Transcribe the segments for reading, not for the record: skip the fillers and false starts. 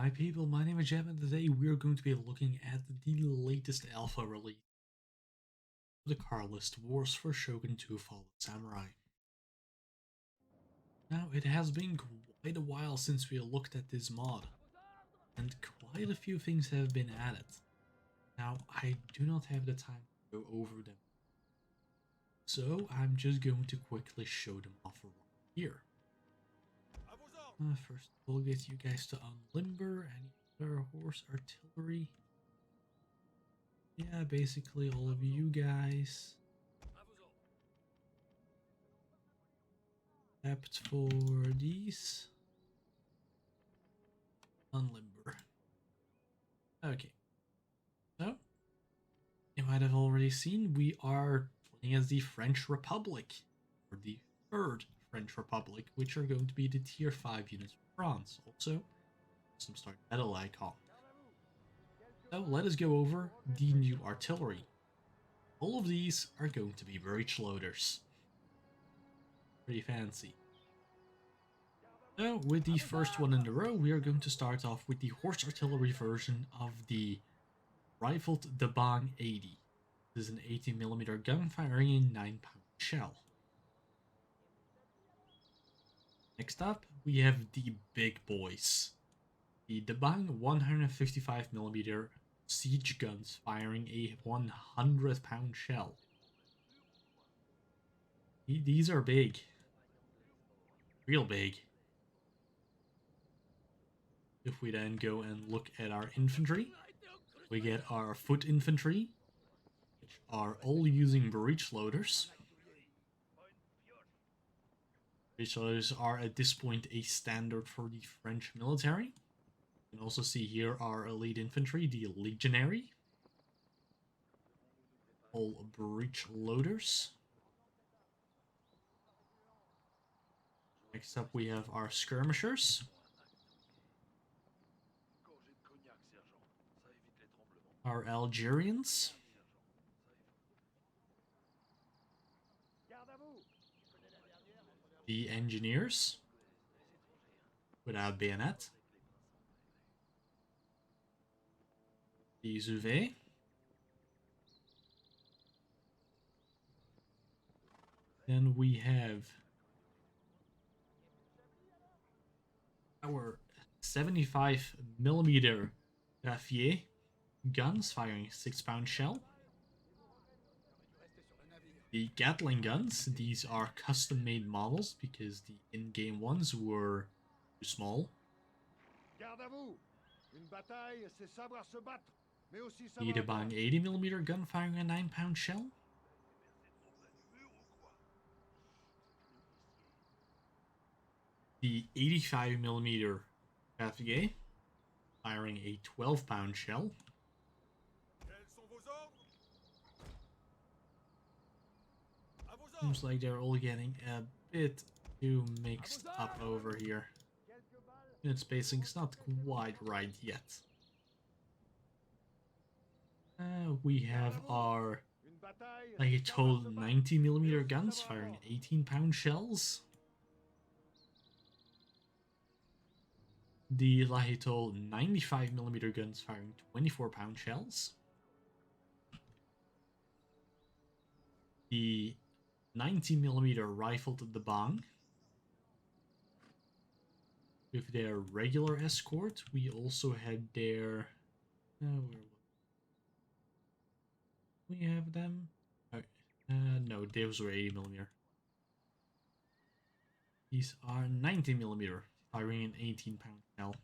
Hi people, my name is Jeb and today we are going to be looking at the latest alpha release, the Carlist Wars for Shogun 2 Fallen Samurai. Now, it has been quite a while since we looked at this mod, and quite a few things have been added. Now, I do not have the time to go over them, so I'm just going to quickly show them off right here. First, we'll get you guys to unlimber any other horse artillery. Yeah, basically all of you guys. Except for these. Unlimber. Okay. So, you might have already seen we are playing as the French Republic. Or the Third French Republic, which are going to be the tier 5 units of France. Also, some start metal icon. So let us go over the new artillery. All of these are going to be breech loaders. Pretty fancy. So with the first one in a row, we are going to start off with the horse artillery version of the rifled Dabang 80. This is an 80mm gun firing a 9-pound shell. Next up, we have the big boys. The Dabang 155mm siege guns firing a 100-pound shell. These are big. Real big. If we then go and look at our infantry, we get our foot infantry, which are all using breech loaders. Breech loaders are at this point a standard for the French military. You can also see here our elite infantry, the legionary. All breech loaders. Next up we have our skirmishers. Our Algerians. The engineers. Without bayonet. The Zouvet. Then we have our 75mm Raffier guns firing a 6-pound shell. The Gatling guns, these are custom-made models because the in-game ones were too small. The Dabang 80mm gun firing a 9-pound shell. The 85mm Raffier firing a 12-pound shell. Seems like they're all getting a bit too mixed up over here. Unit spacing is not quite right yet. We have our like a total 90mm guns firing 18-pound shells. The Lahitol 95mm guns firing 24-pound shells. The 90mm rifled Dabang. With their regular escort, we also had their... we have them? No, those were 80mm. These are 90mm, firing an 18-pound shell.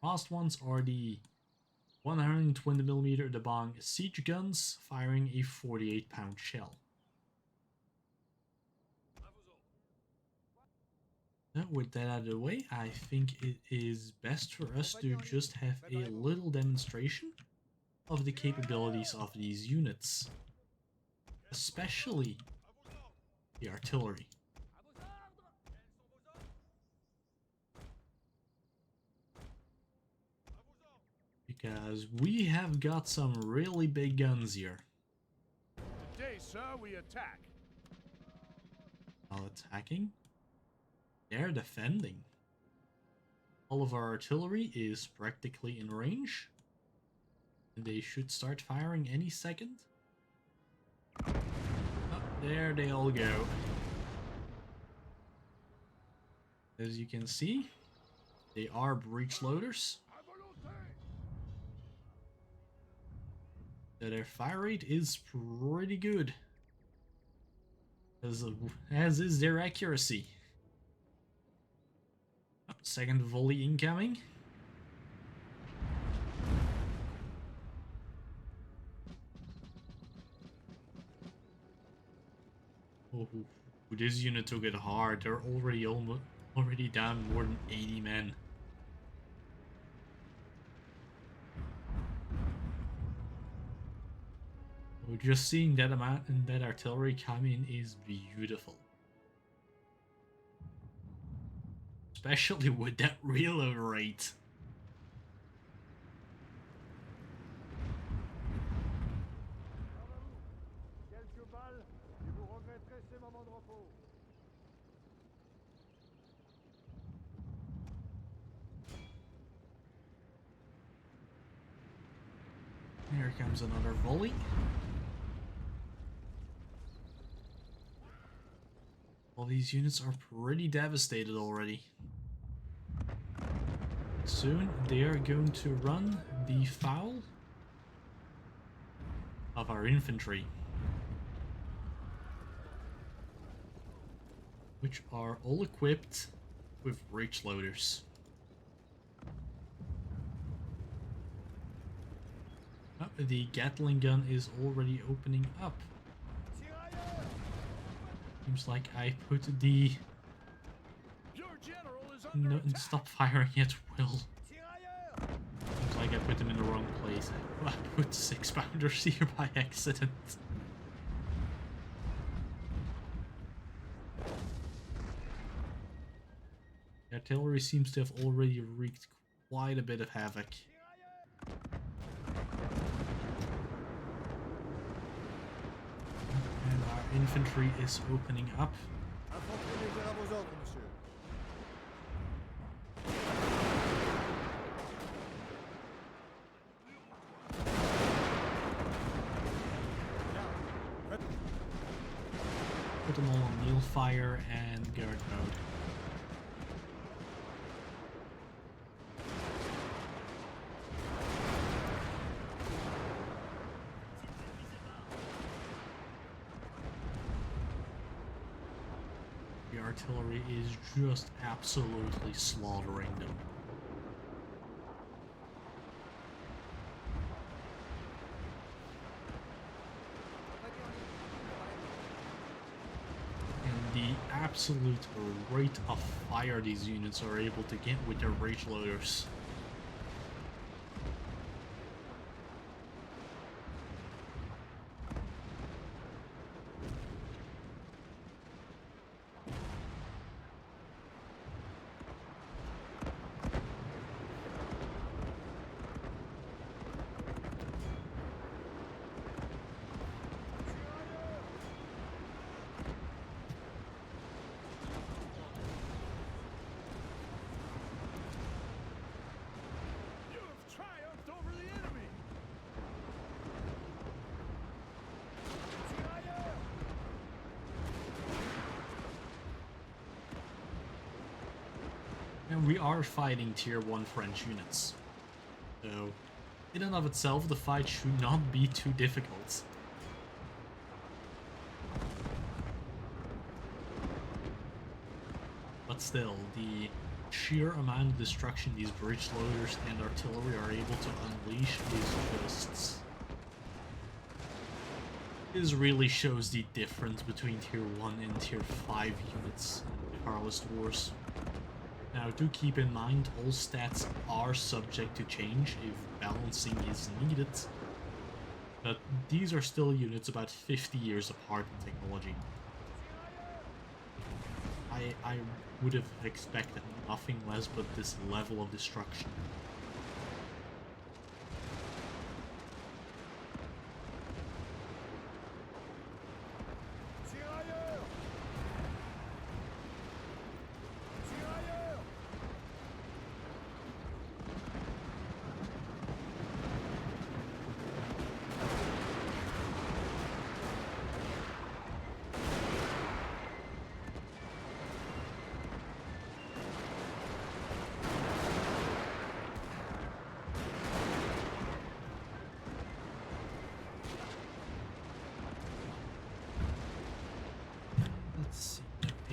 Last ones are the 120mm Dabang siege guns, firing a 48-pound shell. Now, with that out of the way, I think it is best for us to just have a little demonstration of the capabilities of these units. Especially the artillery. Because we have got some really big guns here. Today, sir, we attack. While attacking, they're defending. All of our artillery is practically in range. And they should start firing any second. Oh, there they all go. As you can see, they are breech loaders. So their fire rate is pretty good. As is their accuracy. Oh, second volley incoming. Oh, this unit took it hard. They're already down more than 80 men. Just seeing that amount and that artillery come in is beautiful. Especially with that reload rate. Here comes another volley. All these units are pretty devastated already. Soon they are going to run the foul of our infantry, which are all equipped with breech loaders. Oh, the Gatling gun is already opening up. Seems like I put the... No, stop firing at will. Seems like I put them in the wrong place. I put 6-pounders here by accident. The artillery seems to have already wreaked quite a bit of havoc. Infantry is opening up. Put them all on kneel fire and guard mode. The artillery is just absolutely slaughtering them. And the absolute rate of fire these units are able to get with their breech loaders. And we are fighting tier 1 French units. So, in and of itself, the fight should not be too difficult. But still, the sheer amount of destruction these breech loaders and artillery are able to unleash is just... This really shows the difference between tier 1 and tier 5 units in the Carlist Wars. Now, do keep in mind, all stats are subject to change if balancing is needed, but these are still units about 50 years apart in technology. I would have expected nothing less but this level of destruction.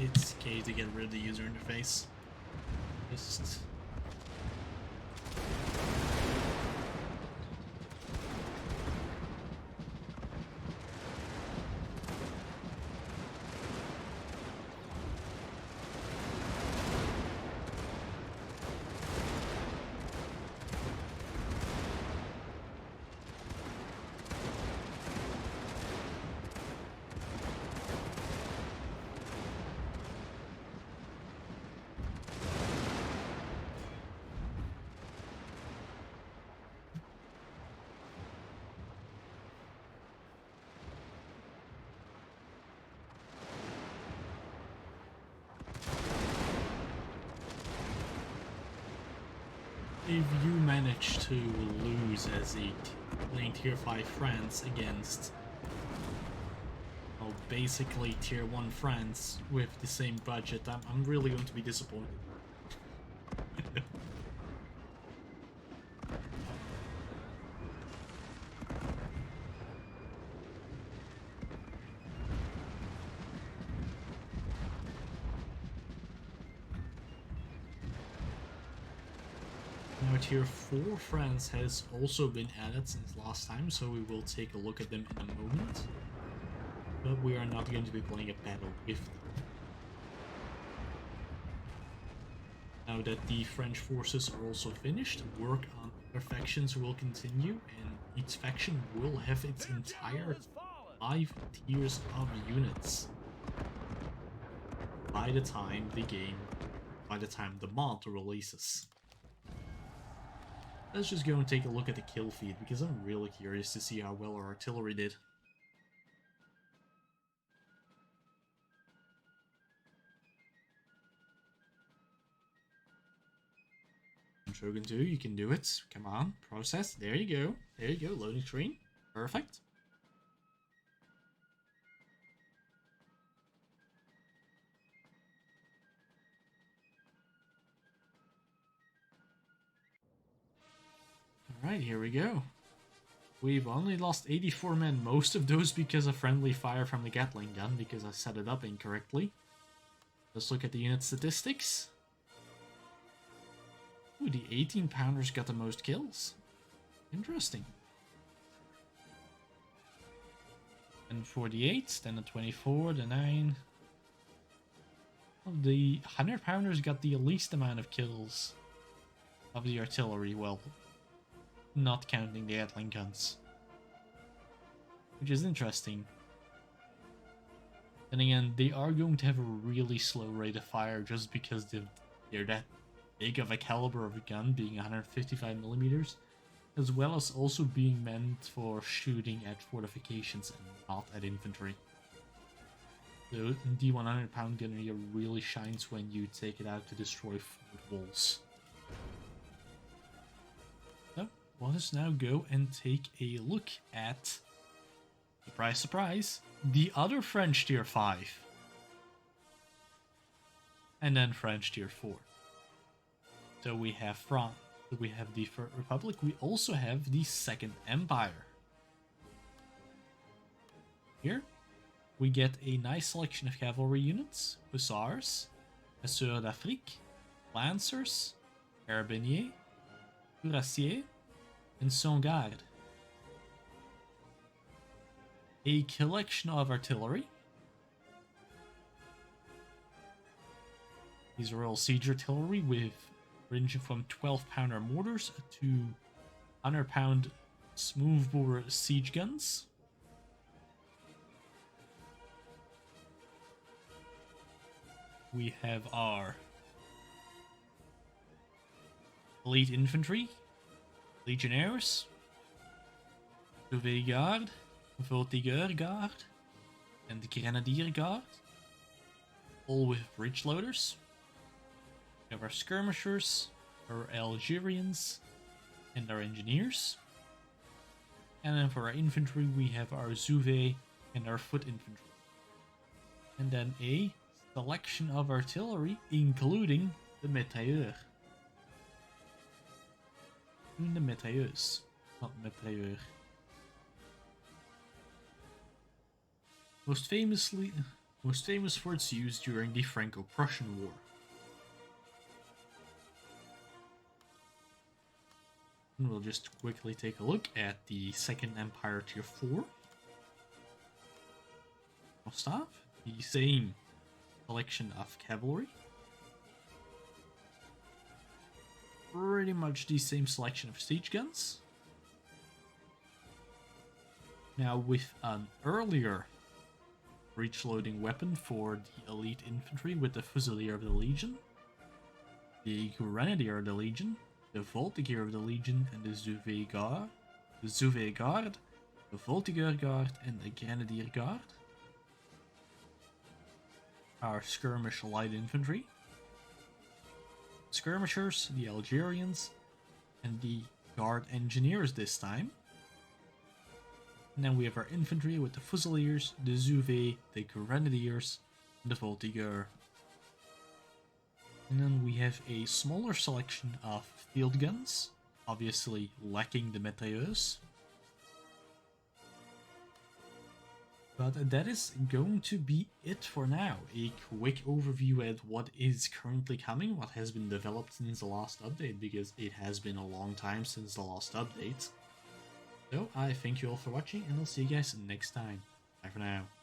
It's okay to get rid of the user interface. Just... If you manage to lose as playing tier 5 France against, well, basically tier 1 France with the same budget, I'm really going to be disappointed. Now tier 4 France has also been added since last time, so we will take a look at them in a moment. But we are not going to be playing a battle with them. Now that the French forces are also finished, work on other factions will continue, and each faction will have its entire 5 tiers of units by the time the mod releases. Let's just go and take a look at the kill feed, because I'm really curious to see how well our artillery did. Shogun 2, you can do it. Come on, process. There you go. There you go, loading screen. Perfect. Alright, here we go. We've only lost 84 men, most of those because of friendly fire from the Gatling gun, because I set it up incorrectly. Let's look at the unit statistics. Ooh, the 18-pounders got the most kills. Interesting. And for the 8s, then the 24, the 9. Well, the 100-pounders got the least amount of kills of the artillery, well, not counting the Gatling guns. Which is interesting. Then again, they are going to have a really slow rate of fire just because they're that big of a caliber of a gun, being 155 millimeters, as well as also being meant for shooting at fortifications and not at infantry. The D100-pound gun here really shines when you take it out to destroy fort walls. So, let us now go and take a look at, surprise surprise, the other French tier 5. And then French tier 4. So we have France, we have the Third Republic, we also have the Second Empire. Here, we get a nice selection of cavalry units, hussars, chasseurs d'Afrique, lancers, carabiniers, cuirassiers, and sans-garde. A collection of artillery. These are all siege artillery with ranging from 12-pounder mortars to 100-pound smoothbore siege guns. We have our elite infantry, legionnaires, Sauvegarde Guard, Voltigeur Guard, and the Grenadier Guard, all with breech loaders. We have our skirmishers, our Algerians, and our engineers. And then for our infantry, we have our Zouve and our foot infantry. And then a selection of artillery, including the mitrailleur. The mitrailleuse, not mitrailleur. Most famously, most famous for its use during the Franco-Prussian War. And we'll just quickly take a look at the Second Empire Tier 4. Most of the same collection of cavalry. Pretty much the same selection of siege guns. Now with an earlier breech-loading weapon for the elite infantry with the Fusilier of the Legion, the Grenadier of the Legion, the Voltigier of the Legion, and the Zuvet Guard, the Voltiger Guard, and the Grenadier Guard. Our skirmish light infantry, skirmishers, the Algerians, and the guard engineers this time. And then we have our infantry with the Fusiliers, the Zuvet, the Grenadiers, and the Voltiger. And then we have a smaller selection of field guns, obviously lacking the mitrailleuse. But that is going to be it for now. A quick overview at what is currently coming, what has been developed since the last update, because it has been a long time since the last update. So I thank you all for watching, and I'll see you guys next time. Bye for now.